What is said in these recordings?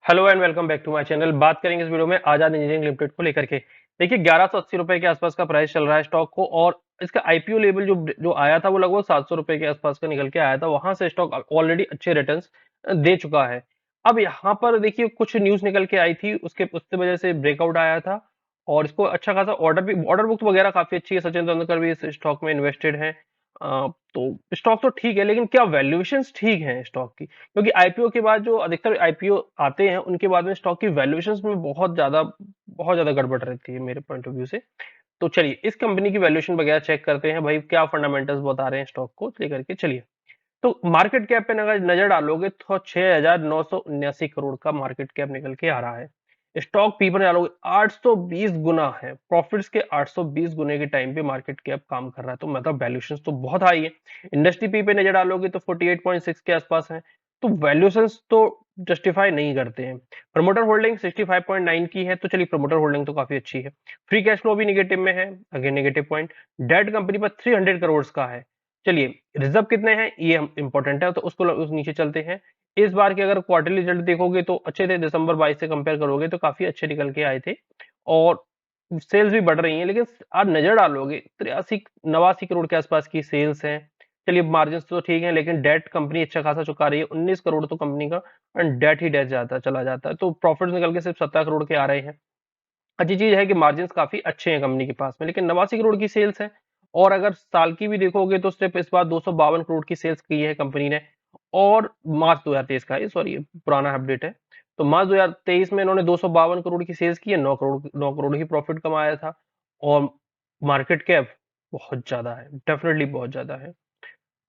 Hello and welcome back to my channel. बात करेंगे इस वीडियो में आजाद इंजीनियरिंग लिमिटेड को लेकर के। देखिए 1180 रुपए के आसपास का प्राइस चल रहा है स्टॉक को, और इसका आईपीओ लेवल जो जो आया था वो लगभग 700 रुपए के आसपास का निकल के आया था। वहां से स्टॉक ऑलरेडी अच्छे रिटर्न्स दे चुका है। अब यहाँ पर देखिए कुछ न्यूज निकल के आई थी, उसके वजह से ब्रेकआउट आया था और इसको अच्छा खासा ऑर्डर बुक वगैरह काफी अच्छी है। सचिन तेंदुलकर भी इस स्टॉक में इन्वेस्टेड है। तो स्टॉक तो ठीक है, लेकिन क्या वैल्यूएशंस ठीक है स्टॉक की? क्योंकि आईपीओ के बाद जो अधिकतर आईपीओ आते हैं उनके बाद में स्टॉक की वैल्यूएशंस में बहुत ज्यादा गड़बड़ रहती है मेरे पॉइंट ऑफ व्यू से। तो चलिए इस कंपनी की वैल्यूएशन वगैरह चेक करते हैं भाई, क्या फंडामेंटल्स बता रहे हैं स्टॉक को लेकर के। चलिए, तो मार्केट कैप पे अगर नजर डालोगे तो 6,979 करोड़ का मार्केट कैप निकल के आ रहा है। स्टॉक पी पर डालोगे 820 गुना है, प्रॉफिट्स के 820 गुने के टाइम पे मार्केट कैप काम कर रहा है, तो मतलब वैल्यूएशंस तो बहुत हाई है। इंडस्ट्री पी पे नजर डालोगे तो 48.6 के आसपास है, तो वैल्यूएशंस तो जस्टिफाई नहीं करते हैं। प्रमोटर होल्डिंग 65.9 की है, तो चलिए प्रमोटर होल्डिंग तो काफी अच्छी है। फ्री कैश फ्लो भी निगेटिव में है, again negative point. Debt company पर 300 करोड़ का है। चलिए रिजर्व कितने हैं ये हम इंपॉर्टेंट है, तो उसको उस नीचे चलते हैं। इस बार के अगर क्वार्टरली रिजल्ट देखोगे तो अच्छे थे, दिसंबर 22 से कंपेयर करोगे तो काफी अच्छे निकल के आए थे और सेल्स भी बढ़ रही हैं। लेकिन आप नजर डालोगे 83-89 करोड़ के आसपास की सेल्स हैं। चलिए मार्जिन तो ठीक है, लेकिन डेट कंपनी अच्छा खासा चुका रही है, 19 करोड़ तो कंपनी का डेट ही डेट जाता चला जाता है, तो प्रॉफिट निकल के सिर्फ 17 करोड़ के आ रहे हैं। अच्छी चीज है कि मार्जिन काफी अच्छे हैं कंपनी के पास में, लेकिन 89 करोड़ की सेल्स है। और अगर साल की भी देखोगे तो सिर्फ इस बार 252 करोड़ की सेल्स की है कंपनी ने। और मार्च 2023 का है, सॉरी पुराना अपडेट है। तो मार्च 2023 में इन्होंने 252 करोड़ की सेल्स की है, 9 करोड़ ही प्रॉफिट कमाया था। और मार्केट कैप बहुत ज्यादा है, डेफिनेटली बहुत ज्यादा है।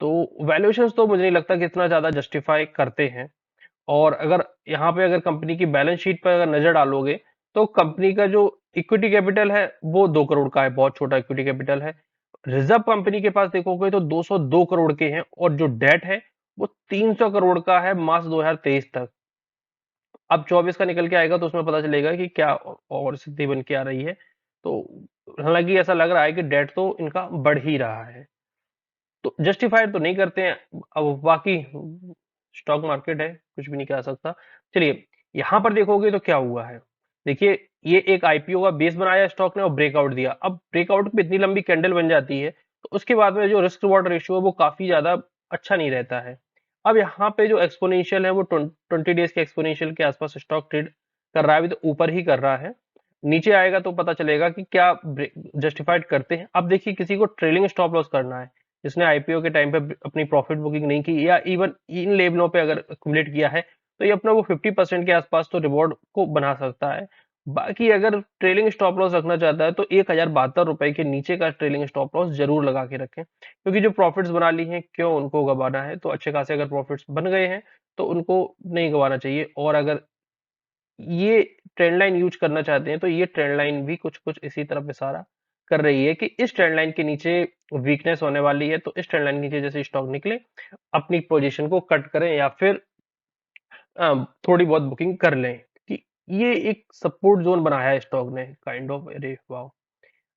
तो वैल्यूएशंस तो मुझे नहीं लगता कि इतना ज्यादा जस्टिफाई करते हैं। और अगर यहाँ पे अगर कंपनी की बैलेंस शीट पर अगर नजर डालोगे तो कंपनी का जो इक्विटी कैपिटल है वो 2 करोड़ का है, बहुत छोटा इक्विटी कैपिटल है। रिजर्व कंपनी के पास देखोगे तो 202 करोड़ के हैं, और जो डेट है वो 300 करोड़ का है मार्च 2023 तक। अब 24 का निकल के आएगा तो उसमें पता चलेगा कि क्या और स्थिति बन के आ रही है। तो हालांकि ऐसा लग रहा है कि डेट तो इनका बढ़ ही रहा है, तो जस्टिफाइड तो नहीं करते हैं। अब बाकी स्टॉक मार्केट है, कुछ भी नहीं कह सकता। चलिए यहां पर देखोगे तो क्या हुआ है। देखिए ये एक आईपीओ का बेस बनाया स्टॉक ने और ब्रेकआउट दिया। अब ब्रेकआउट पे इतनी लंबी कैंडल बन जाती है तो उसके बाद में जो रिस्क रिवॉर्ड रेशियो है वो काफी ज्यादा अच्छा नहीं रहता है। अब यहाँ पे जो एक्सपोनेंशियल है वो 20 डेज के एक्सपोनेंशियल के आसपास स्टॉक ट्रेड कर रहा है, अभी तो ऊपर ही कर रहा है। नीचे आएगा तो पता चलेगा कि क्या जस्टिफाइड करते हैं। अब देखिए किसी को ट्रेलिंग स्टॉप लॉस करना है, जिसने आईपीओ के टाइम पे अपनी प्रॉफिट बुकिंग नहीं की या इवन इन लेवलों पे अगर एक्यूमुलेट किया है, तो ये अपना वो 50% के आसपास तो रिवॉर्ड को बना सकता है। बाकी अगर ट्रेलिंग स्टॉप लॉस रखना चाहता है तो 1072 रुपए के नीचे का ट्रेलिंग स्टॉप लॉस जरूर लगा के रखें, क्योंकि जो प्रॉफिट्स बना ली हैं क्यों उनको गंवाना है। तो अच्छे खासे अगर प्रॉफिट्स बन गए हैं तो उनको नहीं गंवाना चाहिए। और अगर ये ट्रेंड लाइन यूज करना चाहते हैं तो ये ट्रेंड लाइन भी कुछ कुछ इसी तरफ इशारा कर रही है कि इस ट्रेंड लाइन के नीचे वीकनेस होने वाली है। तो इस ट्रेंड लाइन के नीचे जैसे स्टॉक निकले अपनी पोजीशन को कट करें या फिर थोड़ी बहुत बुकिंग कर लें कि ये एक सपोर्ट जोन बनाया है स्टॉक ने काइंड ऑफ। अरे वाह,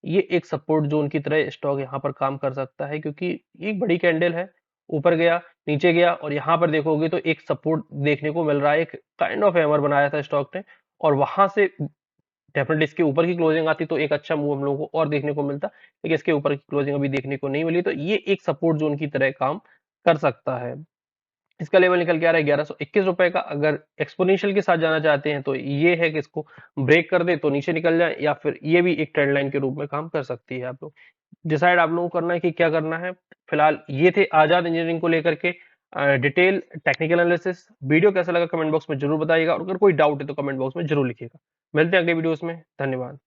ये एक सपोर्ट जोन की तरह स्टॉक यहाँ पर काम कर सकता है, क्योंकि ये एक बड़ी कैंडल है, ऊपर गया नीचे गया और यहाँ पर देखोगे तो एक सपोर्ट देखने को मिल रहा है। एक काइंड ऑफ हैमर बनाया था स्टॉक ने, और वहां से डेफिनेटली इसके ऊपर की क्लोजिंग आती तो एक अच्छा मूव हम लोगों को और देखने को मिलता, लेकिन इसके ऊपर की क्लोजिंग अभी देखने को नहीं मिली, तो ये एक सपोर्ट जोन की तरह काम कर सकता है। इसका लेवल निकल के आ रहा है 1121 रुपए का। अगर एक्सपोनेंशियल के साथ जाना चाहते हैं तो ये है कि इसको ब्रेक कर दे तो नीचे निकल जाए, या फिर ये भी एक ट्रेंड लाइन के रूप में काम कर सकती है। आप लोग डिसाइड आप लोगों को करना है कि क्या करना है। फिलहाल ये थे आजाद इंजीनियरिंग को लेकर के डिटेल टेक्निकल एनालिसिस। वीडियो कैसा लगा कमेंट बॉक्स में जरूर बताइएगा, और अगर कोई डाउट है तो कमेंट बॉक्स में जरूर लिखिएगा। मिलते हैं अगले वीडियोस में, धन्यवाद।